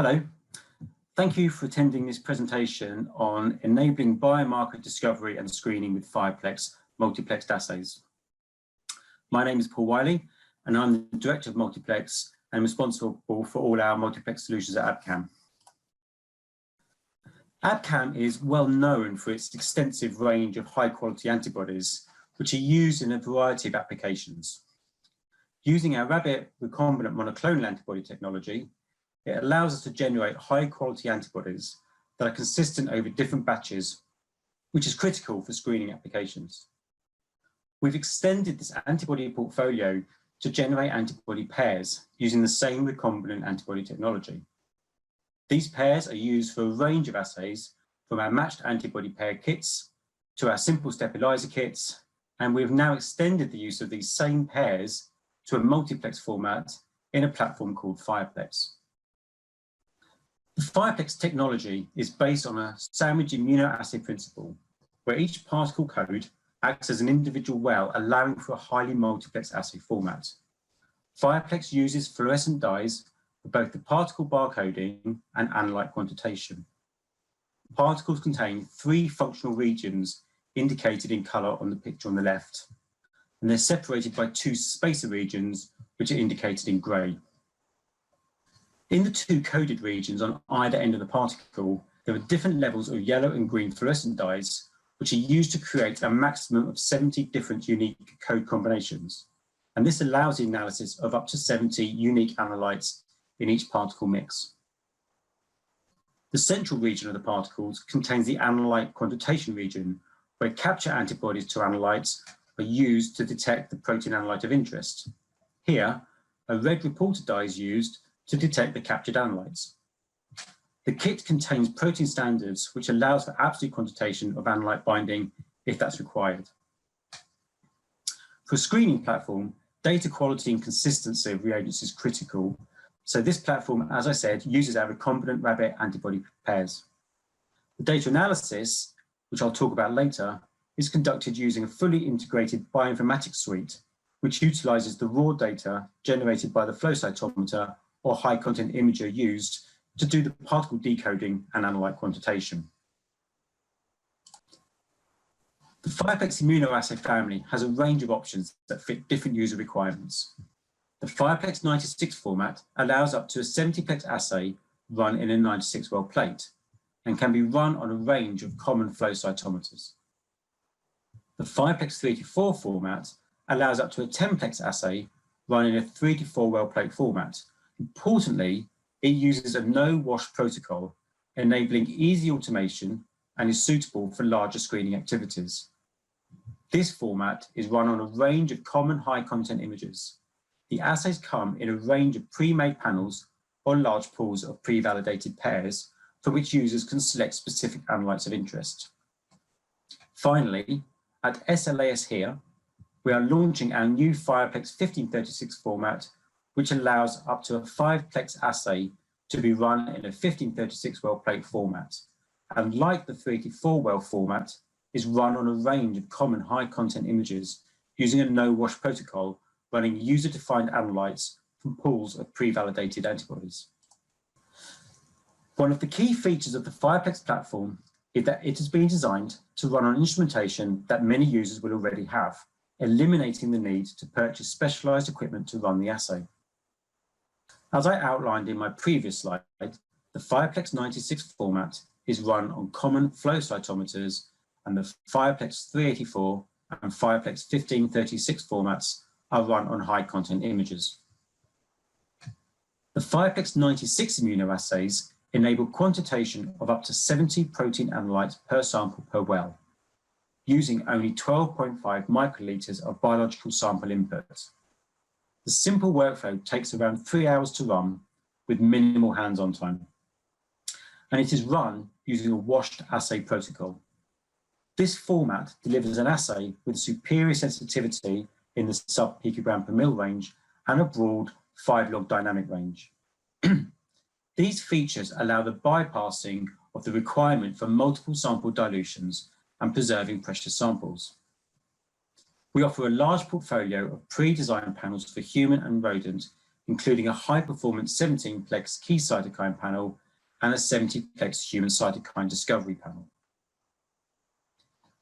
Hello, thank you for attending this presentation on enabling biomarker discovery and screening with FirePlex multiplexed assays. My name is Paul Wiley and I'm the Director of Multiplex and responsible for all our multiplex solutions at Abcam. Abcam is well known for its extensive range of high quality antibodies, which are used in a variety of applications. Using our rabbit recombinant monoclonal antibody technology, it allows us to generate high quality antibodies that are consistent over different batches, which is critical for screening applications. We've extended this antibody portfolio to generate antibody pairs using the same recombinant antibody technology. These pairs are used for a range of assays, from our matched antibody pair kits to our simple step ELISA kits, and we've now extended the use of these same pairs to a multiplex format in a platform called FirePlex. The FirePlex technology is based on a sandwich immunoassay principle, where each particle code acts as an individual well, allowing for a highly multiplex assay format. FirePlex uses fluorescent dyes for both the particle barcoding and analyte quantitation. Particles contain 3 functional regions indicated in colour on the picture on the left, and they're separated by 2 spacer regions, which are indicated in grey. In the 2 coded regions on either end of the particle, there are different levels of yellow and green fluorescent dyes, which are used to create a maximum of 70 different unique code combinations. And this allows the analysis of up to 70 unique analytes in each particle mix. The central region of the particles contains the analyte quantitation region, where capture antibodies to analytes are used to detect the protein analyte of interest. Here, a red reporter dye is used to detect the captured analytes. The kit contains protein standards, which allows for absolute quantitation of analyte binding if that's required. For a screening platform, data quality and consistency of reagents is critical. So this platform, as I said, uses our recombinant rabbit antibody pairs. The data analysis, which I'll talk about later, is conducted using a fully integrated bioinformatics suite, which utilizes the raw data generated by the flow cytometer or high content imager used to do the particle decoding and analyte quantitation. The FirePlex immunoassay family has a range of options that fit different user requirements. The FirePlex 96 format allows up to a 70-plex assay run in a 96-well plate and can be run on a range of common flow cytometers. The FirePlex 384 format allows up to a 10-plex assay run in a 3 to 4 well plate format. Importantly, it uses a no-wash protocol, enabling easy automation and is suitable for larger screening activities. This format is run on a range of common high-content images. The assays come in a range of pre-made panels or large pools of pre-validated pairs for which users can select specific analytes of interest. Finally, at SLAS here, we are launching our new FirePlex 1536 format, which allows up to a 5-plex assay to be run in a 1536 well plate format. And like the 384 well format, is run on a range of common high content images using a no-wash protocol, running user-defined analytes from pools of pre-validated antibodies. One of the key features of the FirePlex platform is that it has been designed to run on instrumentation that many users will already have, eliminating the need to purchase specialized equipment to run the assay. As I outlined in my previous slide, the FirePlex 96 format is run on common flow cytometers, and the FirePlex 384 and FirePlex 1536 formats are run on high content images. The FirePlex 96 immunoassays enable quantitation of up to 70 protein analytes per sample per well, using only 12.5 microliters of biological sample input. The simple workflow takes around 3 hours to run with minimal hands-on time. And it is run using a washed assay protocol. This format delivers an assay with superior sensitivity in the sub-picogram per mil range and a broad 5-log dynamic range. These features allow the bypassing of the requirement for multiple sample dilutions and preserving precious samples. We offer a large portfolio of pre-designed panels for human and rodent including a high-performance 17-plex key cytokine panel and a 70-plex human cytokine discovery panel.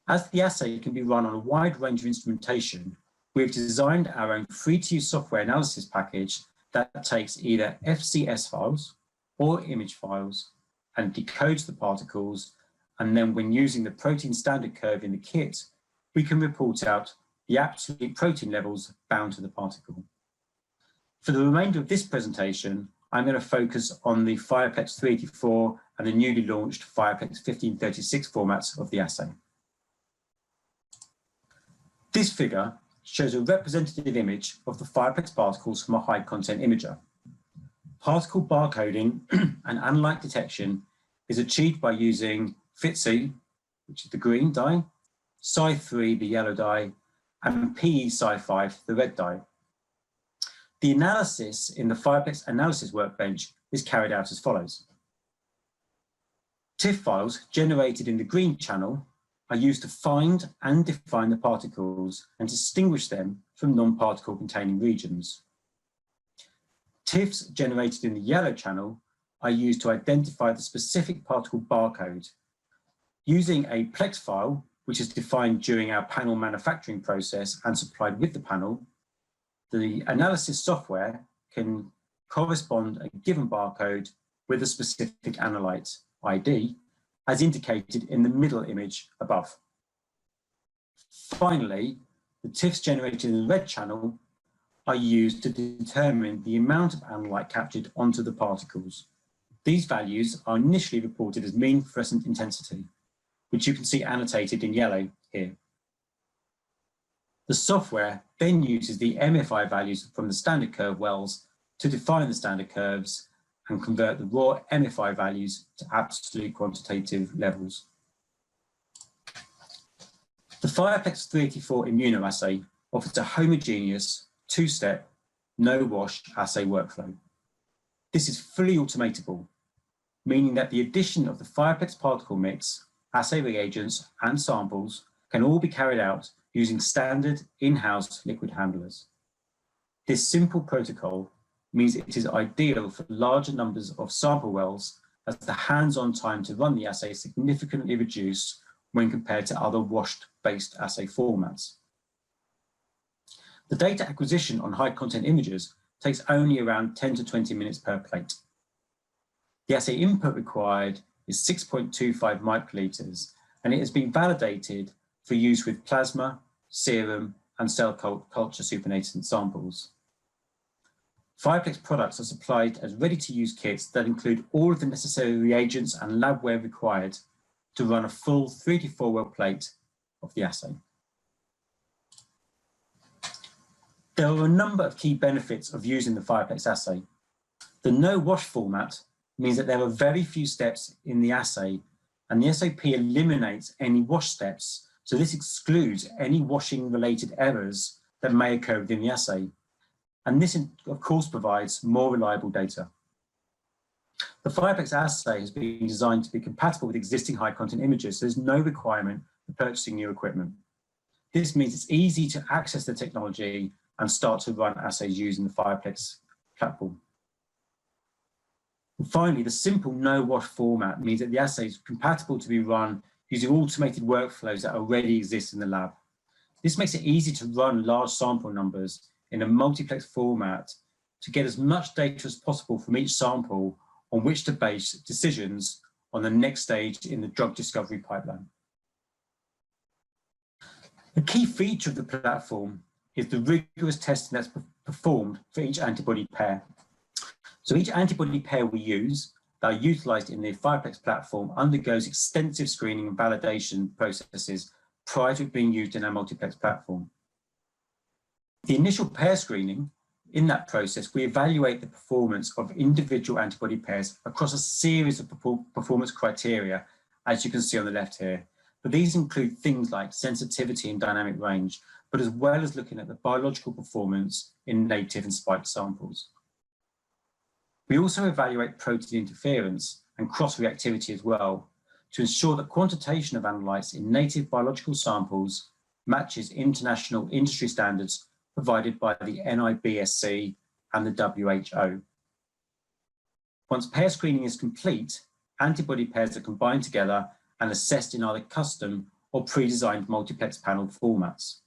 As the assay can be run on a wide range of instrumentation, we have designed our own free-to-use software analysis package that takes either FCS files or image files and decodes the particles, and then when using the protein standard curve in the kit, we can report out the absolute protein levels bound to the particle. For the remainder of this presentation, I'm going to focus on the FirePlex 384 and the newly launched FirePlex 1536 formats of the assay. This figure shows a representative image of the FirePlex particles from a high-content imager. Particle barcoding and analyte detection is achieved by using FiTC, which is the green dye, Sci3, the yellow dye, and PE Sci5, the red dye. The analysis in the FirePlex analysis workbench is carried out as follows. TIFF files generated in the green channel are used to find and define the particles and distinguish them from non-particle containing regions. TIFFs generated in the yellow channel are used to identify the specific particle barcode. Using a plex file, which is defined during our panel manufacturing process and supplied with the panel, the analysis software can correspond a given barcode with a specific analyte ID, as indicated in the middle image above. Finally, the TIFFs generated in the red channel are used to determine the amount of analyte captured onto the particles. These values are initially reported as mean fluorescent intensity, which you can see annotated in yellow here. The software then uses the MFI values from the standard curve wells to define the standard curves and convert the raw MFI values to absolute quantitative levels. The FirePlex 384 immunoassay offers a homogeneous, two-step, no-wash assay workflow. This is fully automatable, meaning that the addition of the FirePlex particle mix, assay reagents, and samples can all be carried out using standard in-house liquid handlers. This simple protocol means it is ideal for larger numbers of sample wells, as the hands-on time to run the assay is significantly reduced when compared to other washed-based assay formats. The data acquisition on high-content images takes only around 10 to 20 minutes per plate. The assay input required is 6.25 microliters, and it has been validated for use with plasma, serum, and cell culture supernatant samples. FirePlex products are supplied as ready-to-use kits that include all of the necessary reagents and labware required to run a full 3 to 4 well plate of the assay. There are a number of key benefits of using the FirePlex assay. The no-wash format means that there are very few steps in the assay, and the SOP eliminates any wash steps, so this excludes any washing-related errors that may occur within the assay. And this, of course, provides more reliable data. The FirePlex assay has been designed to be compatible with existing high-content images, so there's no requirement for purchasing new equipment. This means it's easy to access the technology and start to run assays using the FirePlex platform. And finally, the simple no-wash format means that the assay is compatible to be run using automated workflows that already exist in the lab. This makes it easy to run large sample numbers in a multiplex format to get as much data as possible from each sample on which to base decisions on the next stage in the drug discovery pipeline. A key feature of the platform is the rigorous testing that's performed for each antibody pair. So each antibody pair we use that are utilized in the FirePlex platform undergoes extensive screening and validation processes prior to it being used in our multiplex platform. The initial pair screening, in that process, we evaluate the performance of individual antibody pairs across a series of performance criteria, as you can see on the left here. But these include things like sensitivity and dynamic range, but as well as looking at the biological performance in native and spiked samples. We also evaluate protein interference and cross-reactivity as well, to ensure that quantitation of analytes in native biological samples matches international industry standards provided by the NIBSC and the WHO. Once pair screening is complete, antibody pairs are combined together and assessed in either custom or pre-designed multiplex panel formats.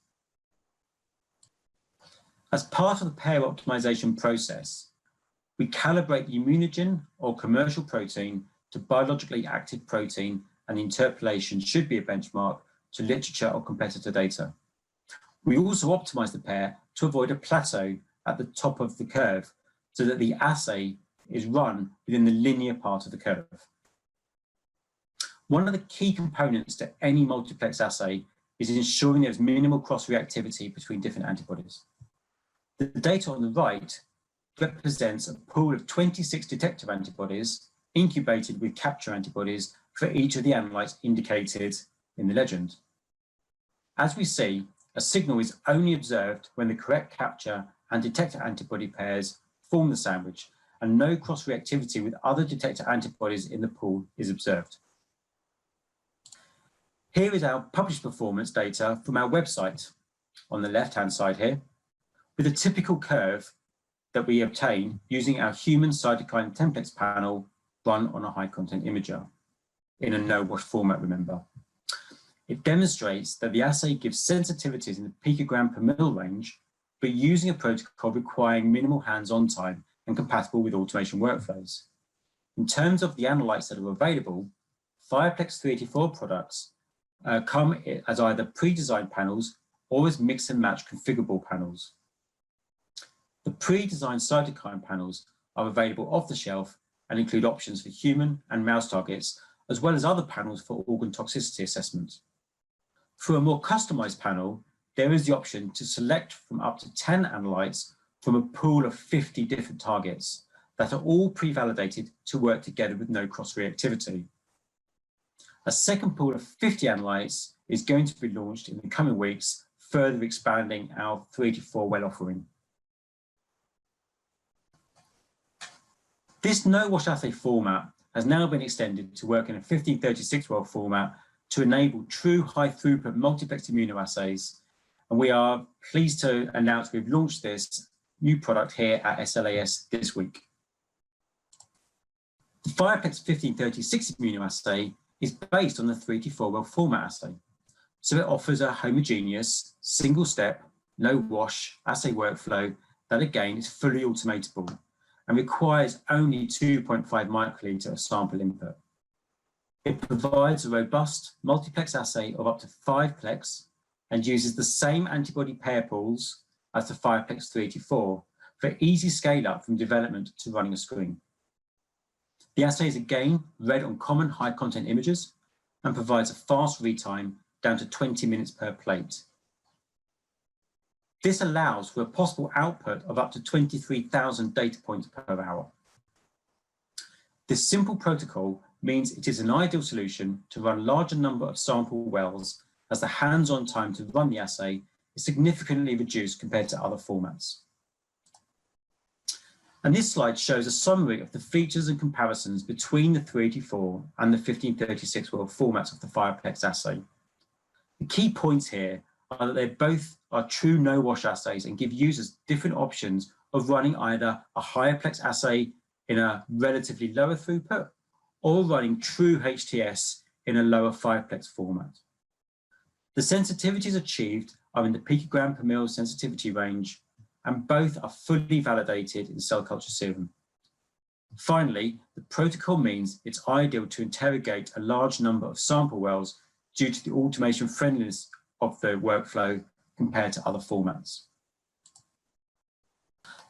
As part of the pair optimization process, we calibrate the immunogen or commercial protein to biologically active protein, and the interpolation should be a benchmark to literature or competitor data. We also optimize the pair to avoid a plateau at the top of the curve so that the assay is run within the linear part of the curve. One of the key components to any multiplex assay is ensuring there's minimal cross-reactivity between different antibodies. The data on the right represents a pool of 26 detector antibodies incubated with capture antibodies for each of the analytes indicated in the legend. As we see, a signal is only observed when the correct capture and detector antibody pairs form the sandwich, and no cross-reactivity with other detector antibodies in the pool is observed. Here is our published performance data from our website on the left-hand side here, with a typical curve that we obtain using our human cytokine templates panel run on a high-content imager in a no-wash format, remember. It demonstrates that the assay gives sensitivities in the picogram per mil range, but using a protocol requiring minimal hands-on time and compatible with automation workflows. In terms of the analytes that are available, FirePlex 384 products come as either pre-designed panels or as mix and match configurable panels. The pre-designed cytokine panels are available off the shelf and include options for human and mouse targets, as well as other panels for organ toxicity assessment. For a more customized panel, there is the option to select from up to 10 analytes from a pool of 50 different targets that are all pre-validated to work together with no cross-reactivity. A second pool of 50 analytes is going to be launched in the coming weeks, further expanding our 384 well offering. This no-wash assay format has now been extended to work in a 1536 well format to enable true high-throughput multiplex immunoassays, and we are pleased to announce we've launched this new product here at SLAS this week. The FirePlex 1536 immunoassay is based on the 384 well format assay, so it offers a homogeneous, single-step, no-wash assay workflow that again is fully automatable and requires only 2.5 microliter of sample input. It provides a robust multiplex assay of up to 5-plex and uses the same antibody pair pools as the FirePlex 384 for easy scale-up from development to running a screen. The assay is again read on common high-content images and provides a fast read time down to 20 minutes per plate. This allows for a possible output of up to 23,000 data points per hour. This simple protocol means it is an ideal solution to run a larger number of sample wells, as the hands-on time to run the assay is significantly reduced compared to other formats. And this slide shows a summary of the features and comparisons between the 384 and the 1536 well formats of the FirePlex assay. The key points here are that they both are true no-wash assays and give users different options of running either a higher plex assay in a relatively lower throughput or running true HTS in a lower 5-plex format. The sensitivities achieved are in the picogram per mil sensitivity range, and both are fully validated in cell culture serum. Finally, the protocol means it's ideal to interrogate a large number of sample wells due to the automation friendliness of the workflow compared to other formats.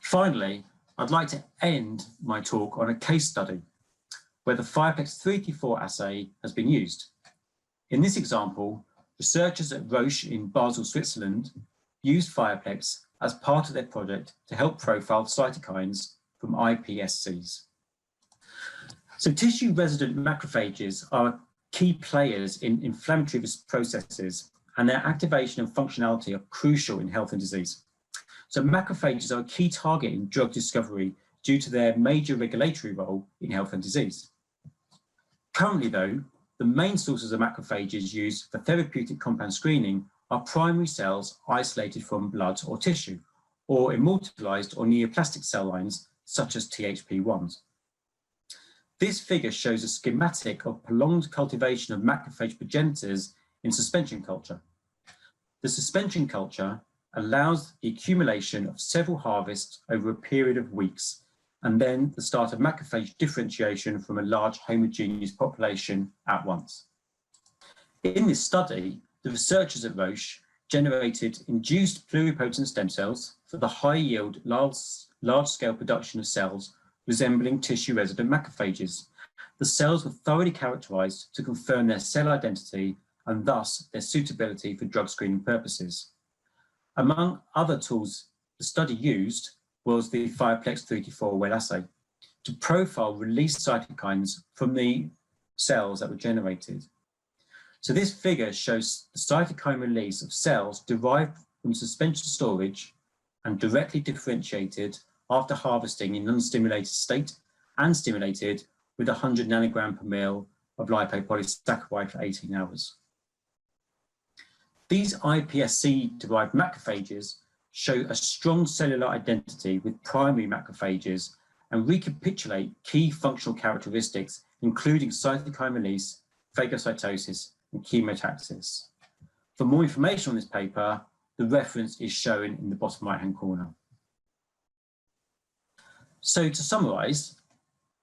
Finally, I'd like to end my talk on a case study where the FirePlex 384 assay has been used. In this example, researchers at Roche in Basel, Switzerland, used FirePlex as part of their project to help profile cytokines from iPSCs. So tissue-resident macrophages are key players in inflammatory processes, and their activation and functionality are crucial in health and disease. So macrophages are a key target in drug discovery due to their major regulatory role in health and disease. Currently, though, the main sources of macrophages used for therapeutic compound screening are primary cells isolated from blood or tissue, or immortalized or neoplastic cell lines, such as THP1s. This figure shows a schematic of prolonged cultivation of macrophage progenitors in suspension culture. The suspension culture allows the accumulation of several harvests over a period of weeks, and then the start of macrophage differentiation from a large homogeneous population at once. In this study, the researchers at Roche generated induced pluripotent stem cells for the high-yield, large-scale production of cells resembling tissue-resident macrophages. The cells were thoroughly characterized to confirm their cell identity and thus their suitability for drug screening purposes. Among other tools the study used was the FirePlex 3-4 well assay to profile released cytokines from the cells that were generated. So this figure shows the cytokine release of cells derived from suspension storage and directly differentiated after harvesting in unstimulated state and stimulated with 100 nanogram per mil of lipopolysaccharide for 18 hours. These iPSC-derived macrophages show a strong cellular identity with primary macrophages and recapitulate key functional characteristics, including cytokine release, phagocytosis, and chemotaxis. For more information on this paper, the reference is shown in the bottom right-hand corner. So to summarize,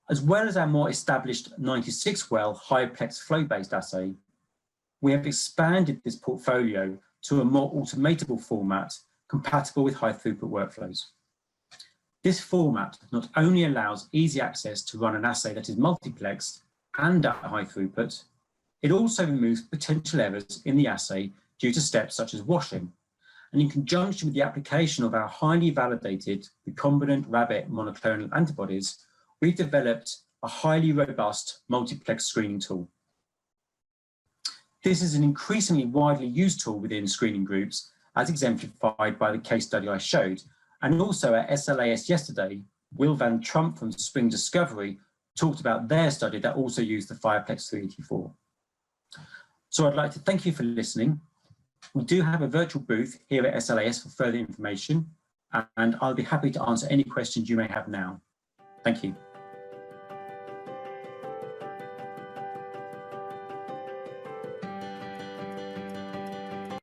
as well as our more established 96-well HiPlex flow-based assay, we have expanded this portfolio to a more automatable format compatible with high-throughput workflows. This format not only allows easy access to run an assay that is multiplexed and at high throughput, it also removes potential errors in the assay due to steps such as washing. And in conjunction with the application of our highly validated recombinant rabbit monoclonal antibodies, we've developed a highly robust multiplex screening tool. This is an increasingly widely used tool within screening groups, as exemplified by the case study I showed. And also at SLAS yesterday, Will Van Trump from Spring Discovery talked about their study that also used the FirePlex 384. So I'd like to thank you for listening. We do have a virtual booth here at SLAS for further information, and I'll be happy to answer any questions you may have now. Thank you.